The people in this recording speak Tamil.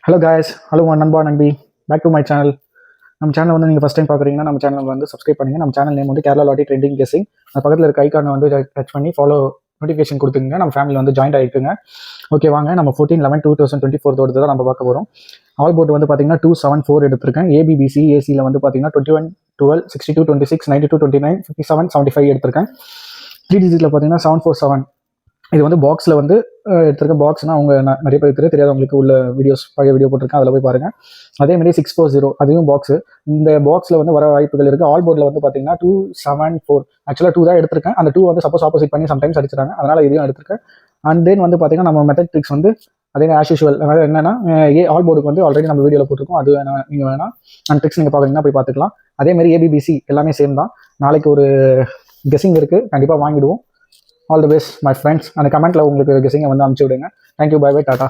ஹலோ காய்ஸ், ஹலோ நண்பா நண்பி, பேக் டு மை சேனல். நம்ம சேனல் வந்து நீங்கள் ஃபஸ்ட் டைம் பார்க்குறீங்கன்னா நம்ம சேனல் வந்து சப்ஸ்கிரைப் பண்ணுங்க. நம்ம சேனல் நேம் வந்து கேரளா லாட்டி ட்ரெண்டிங் கெஸிங். அந்த பக்கத்தில் இருக்க ஐக்கானை வந்து டச் பண்ணி ஃபாலோ நோட்டிஃபிகேஷன் கொடுத்துங்க. நம்ம ஃபேமிலி வந்து ஜாயின் ஆகிருக்குங்க. ஓகே வாங்க, நம்ம 14/11/2024 தான் நம்ம பார்க்க போகிறோம். ஆல் போர்ட் வந்து பார்த்தீங்கன்னா 274 எடுத்திருக்கேன். ஏபிபிசி ஏசியில் வந்து பார்த்தீங்கன்னா 21, 12, 62, 26, 92, 29, 57, 75 எடுத்திருக்கேன். 3 டிஜிட்டில் பார்த்தீங்கன்னா 747. இது வந்து பாக்ஸில் வந்து எடுத்திருக்க பாக்ஸ்னால் அவங்க நிறைய பேர் தெரியாதவங்களுக்கு உள்ள வீடியோஸ் பழைய வீடியோ போட்டிருக்கேன், அதில் போய் பாருங்கள். அதேமாதிரி 640 அதுவும் பாக்ஸு. இந்த பாக்ஸில் வந்து வர வாய்ப்புகள் இருக்குது. ஆல் போர்டில் வந்து பார்த்தீங்கன்னா 274. ஆக்சுவலாக 2 தான் எடுத்திருக்கேன். அந்த 2 வந்து சப்போஸ் ஆப்போசிட் பண்ணி சம்டைம்ஸ் அடிச்சிட்டாங்க, அதனால் இதையும் எடுத்திருக்கேன். அண்ட் தென் வந்து பார்த்தீங்கன்னா நம்ம மெத்தட் ட்ரிக்ஸ் வந்து அதே ஆஸ் யூஷுவல். அதாவது என்னன்னா ஆல் போர்டுக்கு வந்து ஆல்ரெடி நம்ம வீடியோவில் போட்டிருக்கோம், அது நீங்கள் வேணால் அந்த ட்ரிக்ஸ் நீங்கள் பார்க்குறீங்கன்னா போய் பார்த்துக்கலாம். அதேமாதிரி ஏபிபிசி எல்லாமே சேம் தான். நாளைக்கு ஒரு கெஸிங் இருக்குது, கண்டிப்பாக வாங்கிடுவோம். All the best my friends. அந்த கமெண்ட்டில் உங்களுக்கு கெஸிங்கை வந்து அனுப்பிச்சி விடுங்க. Thank you, bye bye, Tata.